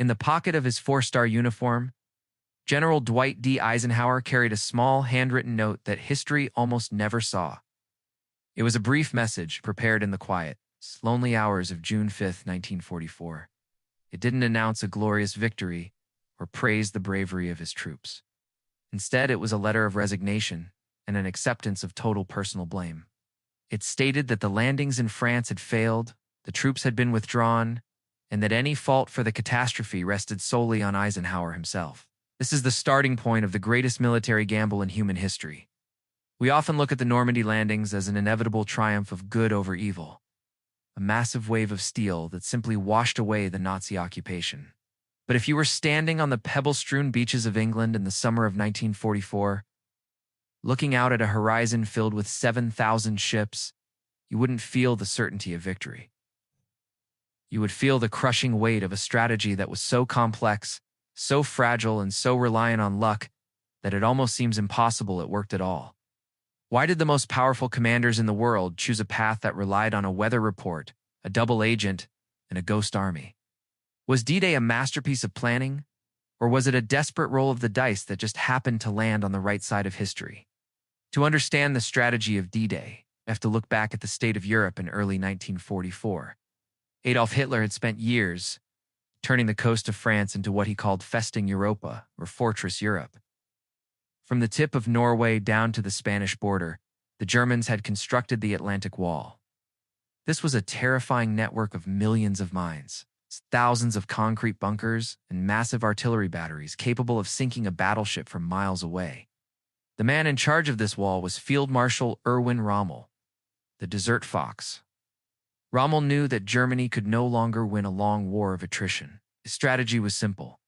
In the pocket of his four-star uniform, General Dwight D. Eisenhower carried a small handwritten note that history almost never saw. It was a brief message prepared in the quiet, lonely hours of June 5, 1944. It didn't announce a glorious victory or praise the bravery of his troops. Instead, it was a letter of resignation and an acceptance of total personal blame. It stated that the landings in France had failed, the troops had been withdrawn, and that any fault for the catastrophe rested solely on Eisenhower himself. This is the starting point of the greatest military gamble in human history. We often look at the Normandy landings as an inevitable triumph of good over evil, a massive wave of steel that simply washed away the Nazi occupation. But if you were standing on the pebble-strewn beaches of England in the summer of 1944, looking out at a horizon filled with 7,000 ships, you wouldn't feel the certainty of victory. You would feel the crushing weight of a strategy that was so complex, so fragile, and so reliant on luck that it almost seems impossible it worked at all. Why did the most powerful commanders in the world choose a path that relied on a weather report, a double agent, and a ghost army? Was D-Day a masterpiece of planning, or was it a desperate roll of the dice that just happened to land on the right side of history? To understand the strategy of D-Day, we have to look back at the state of Europe in early 1944. Adolf Hitler had spent years turning the coast of France into what he called Festung Europa, or Fortress Europe. From the tip of Norway down to the Spanish border, the Germans had constructed the Atlantic Wall. This was a terrifying network of millions of mines, thousands of concrete bunkers, and massive artillery batteries capable of sinking a battleship from miles away. The man in charge of this wall was Field Marshal Erwin Rommel, the Desert Fox. Rommel knew that Germany could no longer win a long war of attrition. His strategy was simple.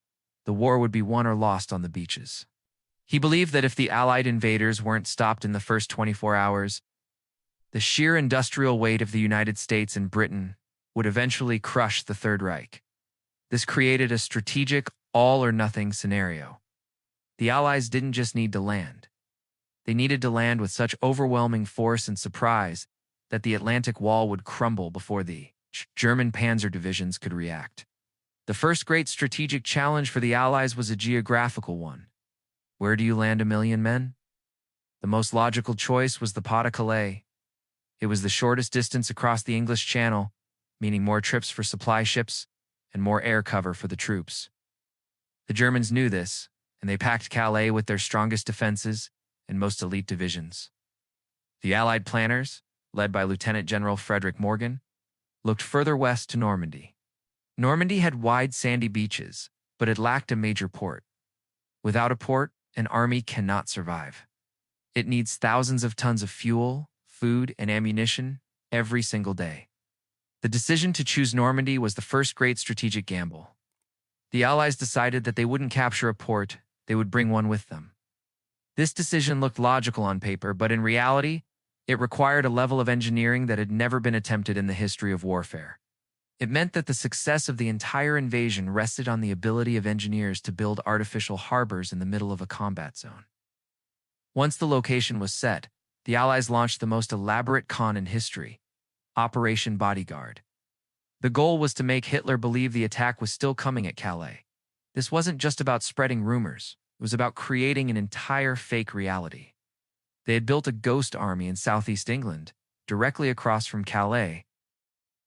The war would be won or lost on the beaches. He believed that if the Allied invaders weren't stopped in the first 24 hours, the sheer industrial weight of the United States and Britain would eventually crush the Third Reich. This created a strategic all-or-nothing scenario. The Allies didn't just need to land. They needed to land with such overwhelming force and surprise that the Atlantic Wall would crumble before the German panzer divisions could react. The first great strategic challenge for the Allies was a geographical one. Where do you land 1,000,000 men? The most logical choice was the Pas-de-Calais. It was the shortest distance across the English Channel, meaning more trips for supply ships and more air cover for the troops. The Germans knew this, and they packed Calais with their strongest defenses and most elite divisions. The Allied planners, led by Lieutenant General Frederick Morgan, looked further west to Normandy. Normandy had wide sandy beaches, but it lacked a major port. Without a port, an army cannot survive. It needs thousands of tons of fuel, food, and ammunition every single day. The decision to choose Normandy was the first great strategic gamble. The Allies decided that they wouldn't capture a port, they would bring one with them. This decision looked logical on paper, but in reality, it required a level of engineering that had never been attempted in the history of warfare. It meant that the success of the entire invasion rested on the ability of engineers to build artificial harbors in the middle of a combat zone. Once the location was set, the Allies launched the most elaborate con in history, Operation Bodyguard. The goal was to make Hitler believe the attack was still coming at Calais. This wasn't just about spreading rumors. It was about creating an entire fake reality. They had built a ghost army in southeast England, directly across from Calais.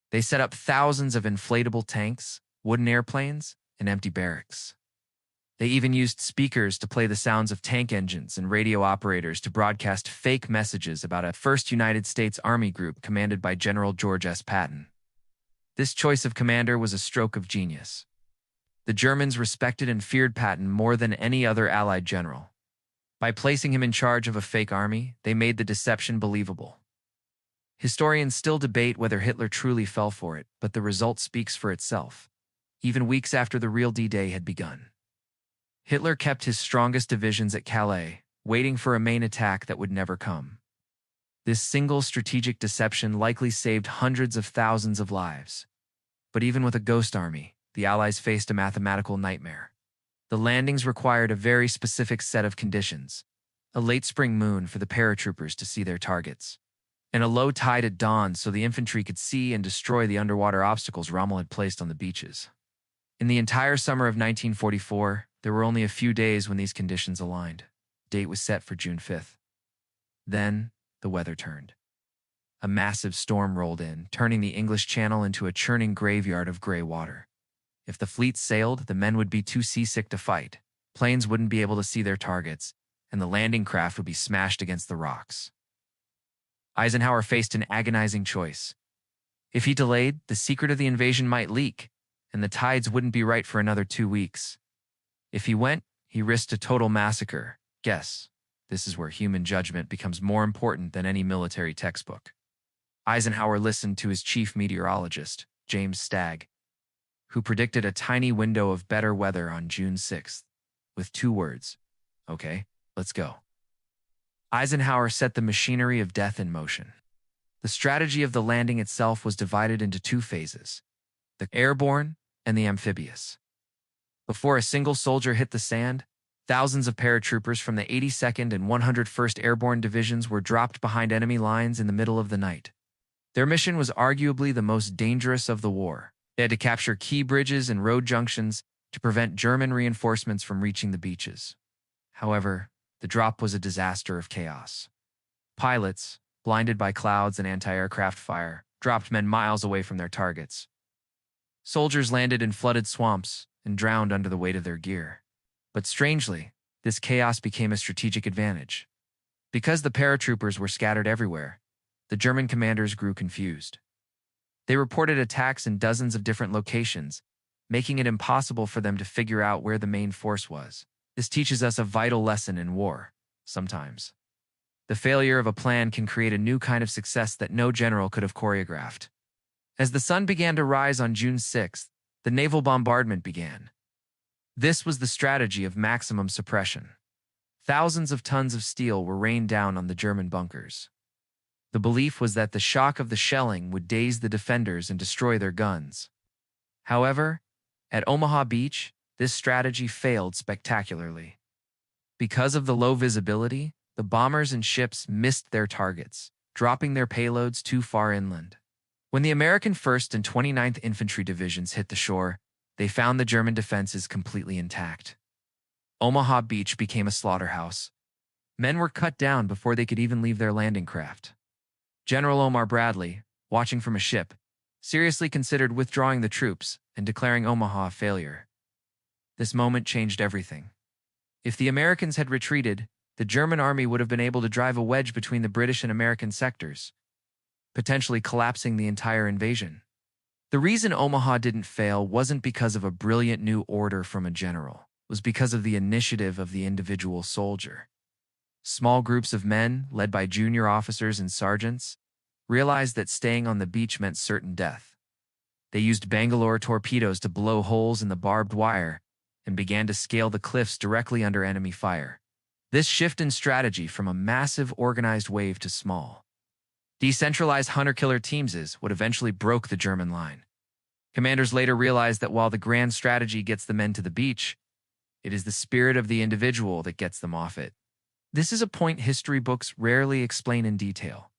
They set up thousands of inflatable tanks, wooden airplanes, and empty barracks. They even used speakers to play the sounds of tank engines and radio operators to broadcast fake messages about a First United States Army group commanded by General George S. Patton. This choice of commander was a stroke of genius. The Germans respected and feared Patton more than any other Allied general. By placing him in charge of a fake army, they made the deception believable. Historians still debate whether Hitler truly fell for it, but the result speaks for itself, even weeks after the real D-Day had begun. Hitler kept his strongest divisions at Calais, waiting for a main attack that would never come. This single strategic deception likely saved hundreds of thousands of lives. But even with a ghost army, the Allies faced a mathematical nightmare. The landings required a very specific set of conditions: a late spring moon for the paratroopers to see their targets, and a low tide at dawn so the infantry could see and destroy the underwater obstacles Rommel had placed on the beaches. In the entire summer of 1944, there were only a few days when these conditions aligned. The date was set for June 5th. Then, the weather turned. A massive storm rolled in, turning the English Channel into a churning graveyard of gray water. If the fleet sailed, the men would be too seasick to fight, planes wouldn't be able to see their targets, and the landing craft would be smashed against the rocks. Eisenhower faced an agonizing choice. If he delayed, the secret of the invasion might leak, and the tides wouldn't be right for another 2 weeks. If he went, he risked a total massacre. Guess, this is where human judgment becomes more important than any military textbook. Eisenhower listened to his chief meteorologist, James Stagg, who predicted a tiny window of better weather on June 6th, with 2 words, "Okay, let's go." Eisenhower set the machinery of death in motion. The strategy of the landing itself was divided into 2 phases, the airborne and the amphibious. Before a single soldier hit the sand, thousands of paratroopers from the 82nd and 101st Airborne Divisions were dropped behind enemy lines in the middle of the night. Their mission was arguably the most dangerous of the war. They had to capture key bridges and road junctions to prevent German reinforcements from reaching the beaches. However, the drop was a disaster of chaos. Pilots, blinded by clouds and anti-aircraft fire, dropped men miles away from their targets. Soldiers landed in flooded swamps and drowned under the weight of their gear. But strangely, this chaos became a strategic advantage. Because the paratroopers were scattered everywhere, the German commanders grew confused. They reported attacks in dozens of different locations, making it impossible for them to figure out where the main force was. This teaches us a vital lesson in war, sometimes. The failure of a plan can create a new kind of success that no general could have choreographed. As the sun began to rise on June 6th, the naval bombardment began. This was the strategy of maximum suppression. Thousands of tons of steel were rained down on the German bunkers. The belief was that the shock of the shelling would daze the defenders and destroy their guns. However, at Omaha Beach, this strategy failed spectacularly. Because of the low visibility, the bombers and ships missed their targets, dropping their payloads too far inland. When the American 1st and 29th Infantry Divisions hit the shore, they found the German defenses completely intact. Omaha Beach became a slaughterhouse. Men were cut down before they could even leave their landing craft. General Omar Bradley, watching from a ship, seriously considered withdrawing the troops and declaring Omaha a failure. This moment changed everything. If the Americans had retreated, the German army would have been able to drive a wedge between the British and American sectors, potentially collapsing the entire invasion. The reason Omaha didn't fail wasn't because of a brilliant new order from a general. It was because of the initiative of the individual soldier. Small groups of men, led by junior officers and sergeants, realized that staying on the beach meant certain death. They used Bangalore torpedoes to blow holes in the barbed wire and began to scale the cliffs directly under enemy fire. This shift in strategy from a massive organized wave to small, decentralized hunter-killer teams is what eventually broke the German line. Commanders later realized that while the grand strategy gets the men to the beach, it is the spirit of the individual that gets them off it. This is a point history books rarely explain in detail.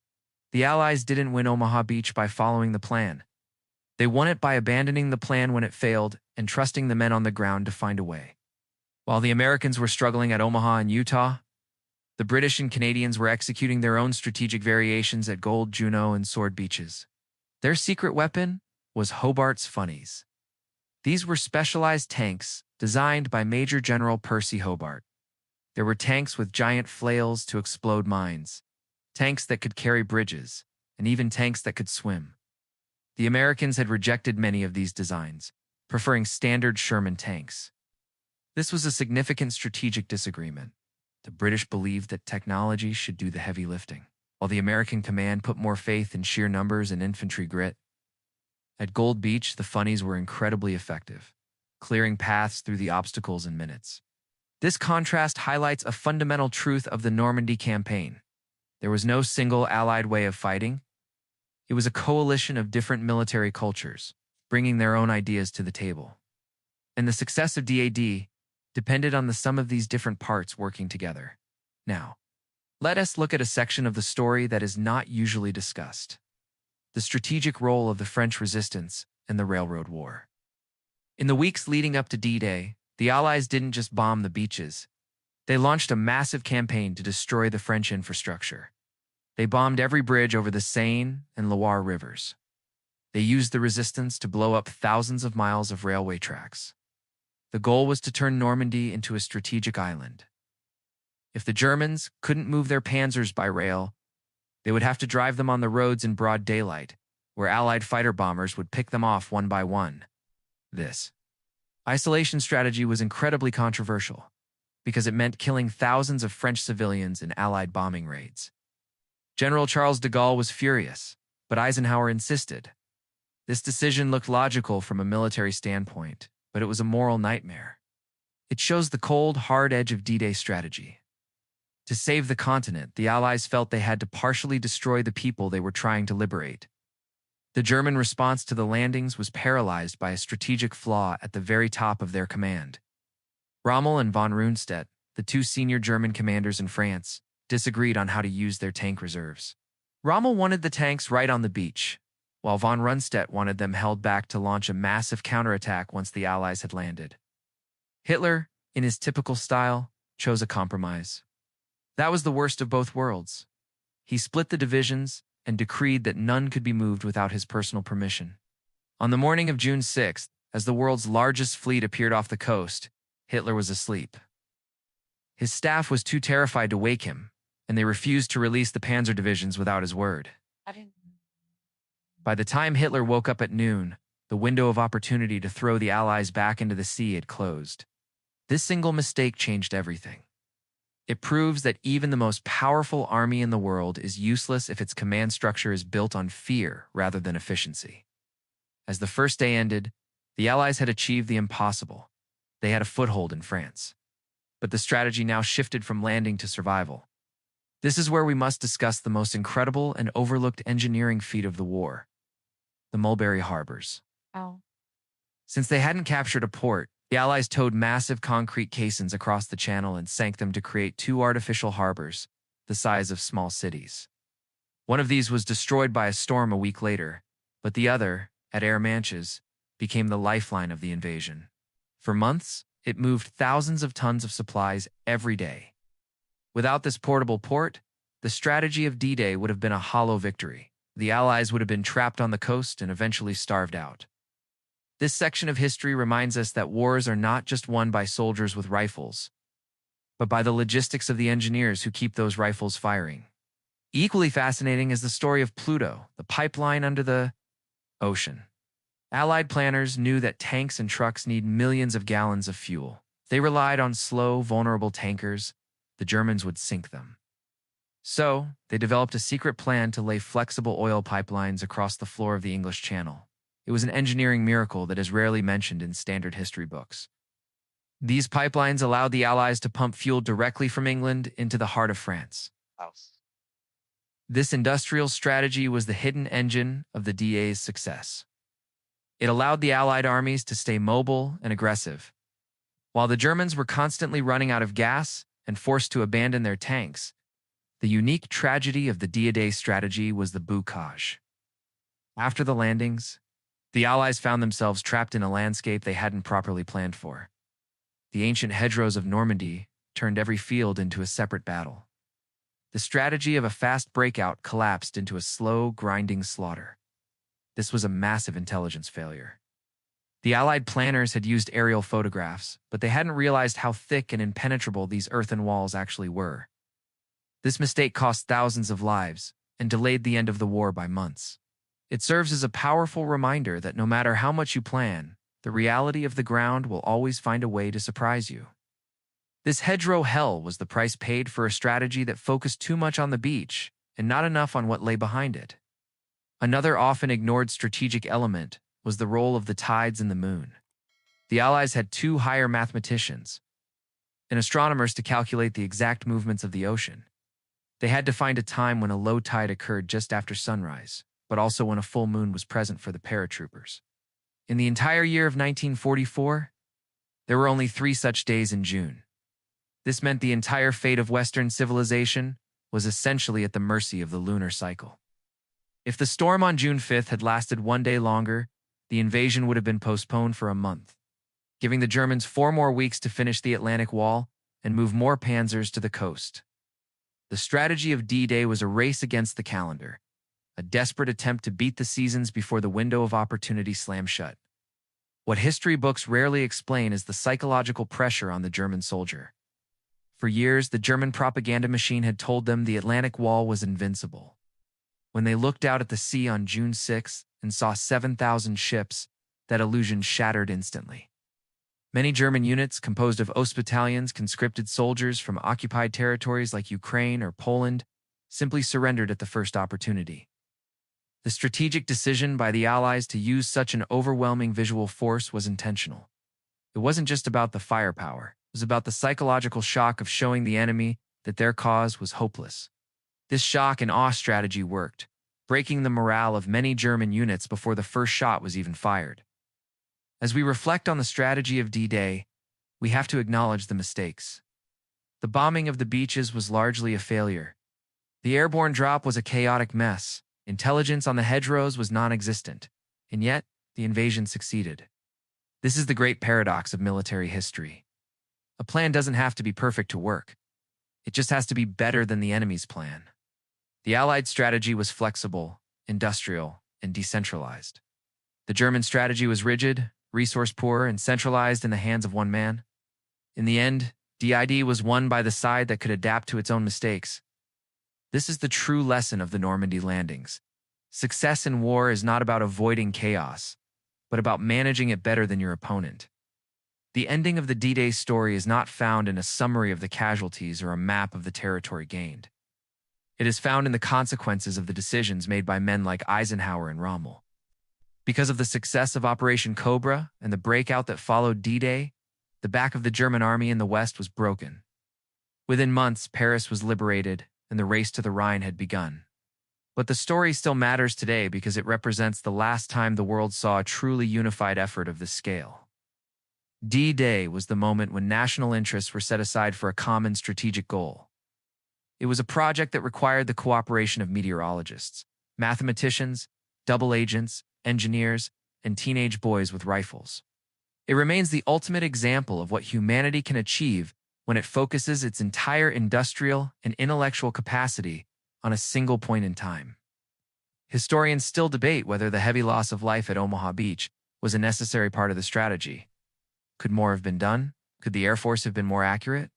The Allies didn't win Omaha Beach by following the plan. They won it by abandoning the plan when it failed and trusting the men on the ground to find a way. While the Americans were struggling at Omaha and Utah, the British and Canadians were executing their own strategic variations at Gold, Juno, and Sword Beaches. Their secret weapon was Hobart's Funnies. These were specialized tanks designed by Major General Percy Hobart. There were tanks with giant flails to explode mines, tanks that could carry bridges, and even tanks that could swim. The Americans had rejected many of these designs, preferring standard Sherman tanks. This was a significant strategic disagreement. The British believed that technology should do the heavy lifting, while the American command put more faith in sheer numbers and infantry grit. At Gold Beach, the Funnies were incredibly effective, clearing paths through the obstacles in minutes. This contrast highlights a fundamental truth of the Normandy campaign. There was no single Allied way of fighting. It was a coalition of different military cultures, bringing their own ideas to the table. And the success of DAD depended on the sum of these different parts working together. Now, let us look at a section of the story that is not usually discussed: the strategic role of the French resistance in the Railroad War. In the weeks leading up to D-Day, the Allies didn't just bomb the beaches. They launched a massive campaign to destroy the French infrastructure. They bombed every bridge over the Seine and Loire rivers. They used the resistance to blow up thousands of miles of railway tracks. The goal was to turn Normandy into a strategic island. If the Germans couldn't move their panzers by rail, they would have to drive them on the roads in broad daylight, where Allied fighter bombers would pick them off one by one. This isolation strategy was incredibly controversial because it meant killing thousands of French civilians in Allied bombing raids. General Charles de Gaulle was furious, but Eisenhower insisted. This decision looked logical from a military standpoint, but it was a moral nightmare. It shows the cold, hard edge of D-Day strategy. To save the continent, the Allies felt they had to partially destroy the people they were trying to liberate. The German response to the landings was paralyzed by a strategic flaw at the very top of their command. Rommel and von Rundstedt, the two senior German commanders in France, disagreed on how to use their tank reserves. Rommel wanted the tanks right on the beach, while von Rundstedt wanted them held back to launch a massive counterattack once the Allies had landed. Hitler, in his typical style, chose a compromise. That was the worst of both worlds. He split the divisions and decreed that none could be moved without his personal permission. On the morning of June 6th, as the world's largest fleet appeared off the coast, Hitler was asleep. His staff was too terrified to wake him, and they refused to release the panzer divisions without his word. By the time Hitler woke up at noon, the window of opportunity to throw the Allies back into the sea had closed. This single mistake changed everything. It proves that even the most powerful army in the world is useless if its command structure is built on fear rather than efficiency. As the first day ended, the Allies had achieved the impossible. They had a foothold in France. But the strategy now shifted from landing to survival. This is where we must discuss the most incredible and overlooked engineering feat of the war: the Mulberry Harbors. Oh. Since they hadn't captured a port, the Allies towed massive concrete caissons across the channel and sank them to create two artificial harbors, the size of small cities. One of these was destroyed by a storm a week later, but the other, at Hermanches, became the lifeline of the invasion. For months, it moved thousands of tons of supplies every day. Without this portable port, the strategy of D-Day would have been a hollow victory. The Allies would have been trapped on the coast and eventually starved out. This section of history reminds us that wars are not just won by soldiers with rifles, but by the logistics of the engineers who keep those rifles firing. Equally fascinating is the story of Pluto, the pipeline under the ocean. Allied planners knew that tanks and trucks need millions of gallons of fuel. They relied on slow, vulnerable tankers. The Germans would sink them. So, they developed a secret plan to lay flexible oil pipelines across the floor of the English Channel. It was an engineering miracle that is rarely mentioned in standard history books. These pipelines allowed the Allies to pump fuel directly from England into the heart of France. This industrial strategy was the hidden engine of the DA's success. It allowed the Allied armies to stay mobile and aggressive. While the Germans were constantly running out of gas and forced to abandon their tanks, the unique tragedy of the D-Day strategy was the bocage. After the landings, the Allies found themselves trapped in a landscape they hadn't properly planned for. The ancient hedgerows of Normandy turned every field into a separate battle. The strategy of a fast breakout collapsed into a slow, grinding slaughter. This was a massive intelligence failure. The Allied planners had used aerial photographs, but they hadn't realized how thick and impenetrable these earthen walls actually were. This mistake cost thousands of lives and delayed the end of the war by months. It serves as a powerful reminder that no matter how much you plan, the reality of the ground will always find a way to surprise you. This hedgerow hell was the price paid for a strategy that focused too much on the beach and not enough on what lay behind it. Another often ignored strategic element was the role of the tides and the moon. The Allies had two higher mathematicians and astronomers to calculate the exact movements of the ocean. They had to find a time when a low tide occurred just after sunrise, but also when a full moon was present for the paratroopers. In the entire year of 1944, there were only 3 such days in June. This meant the entire fate of Western civilization was essentially at the mercy of the lunar cycle. If the storm on June 5th had lasted 1 day longer, the invasion would have been postponed for a month. giving the Germans 4 more weeks to finish the Atlantic Wall and move more panzers to the coast. The strategy of D-Day was a race against the calendar, a desperate attempt to beat the seasons before the window of opportunity slammed shut. What history books rarely explain is the psychological pressure on the German soldier. For years, the German propaganda machine had told them the Atlantic Wall was invincible. When they looked out at the sea on June 6 and saw 7,000 ships, that illusion shattered instantly. Many German units, composed of Ostbattalions, conscripted soldiers from occupied territories like Ukraine or Poland, simply surrendered at the first opportunity. The strategic decision by the Allies to use such an overwhelming visual force was intentional. It wasn't just about the firepower, it was about the psychological shock of showing the enemy that their cause was hopeless. This shock and awe strategy worked, breaking the morale of many German units before the first shot was even fired. As we reflect on the strategy of D-Day, we have to acknowledge the mistakes. The bombing of the beaches was largely a failure. The airborne drop was a chaotic mess. Intelligence on the hedgerows was non-existent, and yet the invasion succeeded. This is the great paradox of military history. A plan doesn't have to be perfect to work. It just has to be better than the enemy's plan. The Allied strategy was flexible, industrial, and decentralized. The German strategy was rigid, resource-poor, and centralized in the hands of one man. In the end, DID was won by the side that could adapt to its own mistakes. This is the true lesson of the Normandy landings. Success in war is not about avoiding chaos, but about managing it better than your opponent. The ending of the D-Day story is not found in a summary of the casualties or a map of the territory gained. It is found in the consequences of the decisions made by men like Eisenhower and Rommel. Because of the success of Operation Cobra and the breakout that followed D-Day, the back of the German army in the West was broken. Within months, Paris was liberated, and the race to the Rhine had begun. But the story still matters today because it represents the last time the world saw a truly unified effort of this scale. D-Day was the moment when national interests were set aside for a common strategic goal. It was a project that required the cooperation of meteorologists, mathematicians, double agents, engineers, and teenage boys with rifles. It remains the ultimate example of what humanity can achieve when it focuses its entire industrial and intellectual capacity on a single point in time. Historians still debate whether the heavy loss of life at Omaha Beach was a necessary part of the strategy. Could more have been done? Could the Air Force have been more accurate?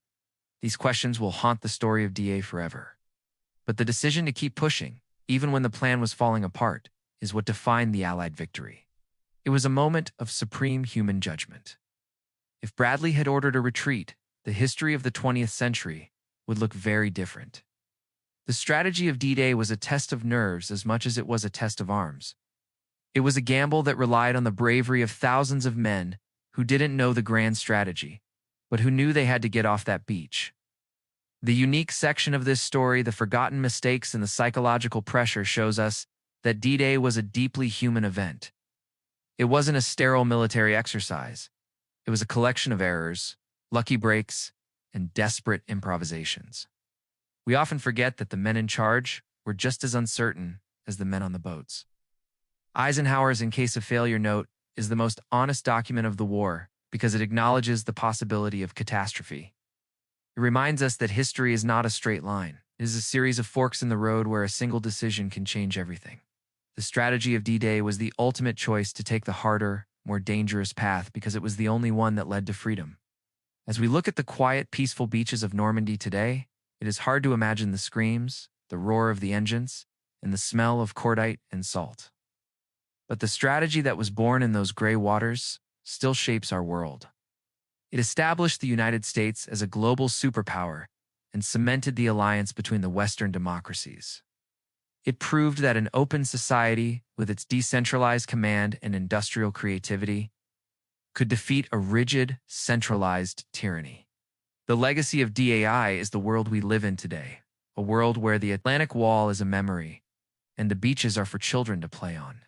These questions will haunt the story of DA forever. But the decision to keep pushing, even when the plan was falling apart, is what defined the Allied victory. It was a moment of supreme human judgment. If Bradley had ordered a retreat, the history of the 20th century would look very different. The strategy of D-Day was a test of nerves as much as it was a test of arms. It was a gamble that relied on the bravery of thousands of men who didn't know the grand strategy, but who knew they had to get off that beach. The unique section of this story, the forgotten mistakes and the psychological pressure, shows us that D-Day was a deeply human event. It wasn't a sterile military exercise. It was a collection of errors, lucky breaks, and desperate improvisations. We often forget that the men in charge were just as uncertain as the men on the boats. Eisenhower's In Case of Failure note is the most honest document of the war because it acknowledges the possibility of catastrophe. It reminds us that history is not a straight line. It is a series of forks in the road where a single decision can change everything. The strategy of D-Day was the ultimate choice to take the harder, more dangerous path because it was the only one that led to freedom. As we look at the quiet, peaceful beaches of Normandy today, it is hard to imagine the screams, the roar of the engines, and the smell of cordite and salt. But the strategy that was born in those gray waters still shapes our world. It established the United States as a global superpower and cemented the alliance between the Western democracies. It proved that an open society, with its decentralized command and industrial creativity, could defeat a rigid, centralized tyranny. The legacy of DAI is the world we live in today, a world where the Atlantic Wall is a memory and the beaches are for children to play on.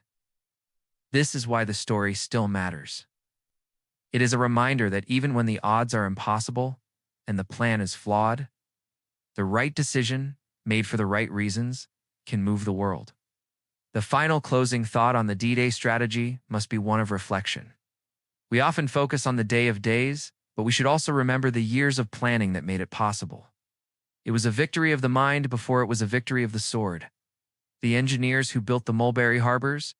This is why the story still matters. It is a reminder that even when the odds are impossible and the plan is flawed, the right decision, made for the right reasons, can move the world. The final closing thought on the D-Day strategy must be one of reflection. We often focus on the day of days, but we should also remember the years of planning that made it possible. It was a victory of the mind before it was a victory of the sword. The engineers who built the mulberry harbors,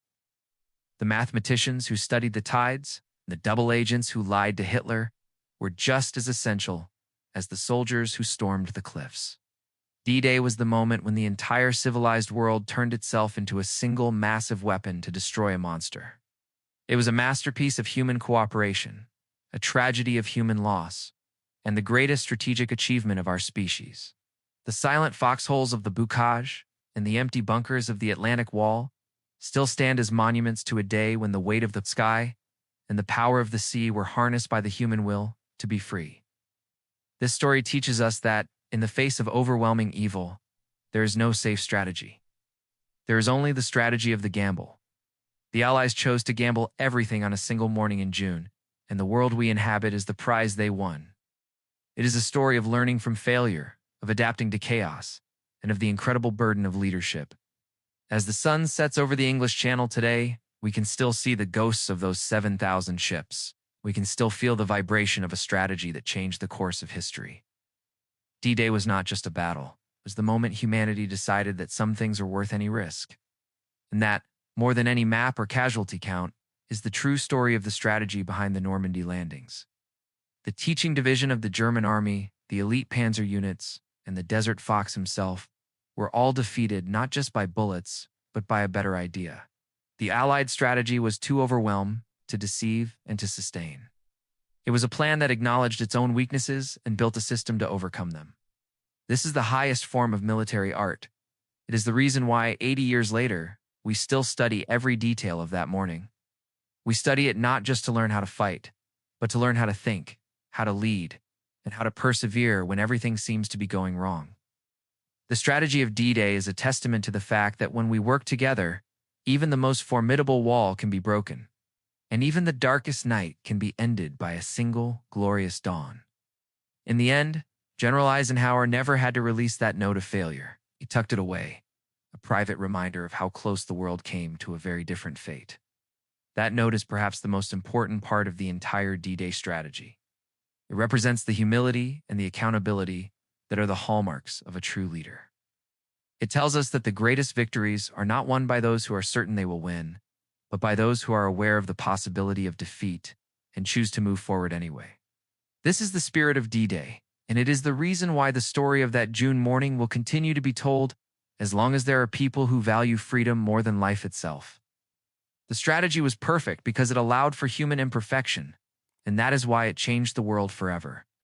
the mathematicians who studied the tides, and the double agents who lied to Hitler were just as essential as the soldiers who stormed the cliffs. D-Day was the moment when the entire civilized world turned itself into a single massive weapon to destroy a monster. It was a masterpiece of human cooperation, a tragedy of human loss, and the greatest strategic achievement of our species. The silent foxholes of the Bocage and the empty bunkers of the Atlantic Wall still stand as monuments to a day when the weight of the sky and the power of the sea were harnessed by the human will to be free. This story teaches us that, in the face of overwhelming evil, there is no safe strategy. There is only the strategy of the gamble. The Allies chose to gamble everything on a single morning in June, and the world we inhabit is the prize they won. It is a story of learning from failure, of adapting to chaos, and of the incredible burden of leadership. As the sun sets over the English Channel today, we can still see the ghosts of those 7,000 ships. We can still feel the vibration of a strategy that changed the course of history. D-Day was not just a battle. It was the moment humanity decided that some things are worth any risk. And that, more than any map or casualty count, is the true story of the strategy behind the Normandy landings. The teaching division of the German army, the elite panzer units, and the Desert Fox himself were all defeated not just by bullets, but by a better idea. The Allied strategy was to overwhelm, to deceive, and to sustain. It was a plan that acknowledged its own weaknesses and built a system to overcome them. This is the highest form of military art. It is the reason why, 80 years later, we still study every detail of that morning. We study it not just to learn how to fight, but to learn how to think, how to lead, and how to persevere when everything seems to be going wrong. The strategy of D-Day is a testament to the fact that when we work together, even the most formidable wall can be broken, and even the darkest night can be ended by a single glorious dawn. In the end, General Eisenhower never had to release that note of failure. He tucked it away, a private reminder of how close the world came to a very different fate. That note is perhaps the most important part of the entire D-Day strategy. It represents the humility and the accountability that are the hallmarks of a true leader. It tells us that the greatest victories are not won by those who are certain they will win, but by those who are aware of the possibility of defeat and choose to move forward anyway. This is the spirit of D-Day, and it is the reason why the story of that June morning will continue to be told as long as there are people who value freedom more than life itself. The strategy was perfect because it allowed for human imperfection, and that is why it changed the world forever.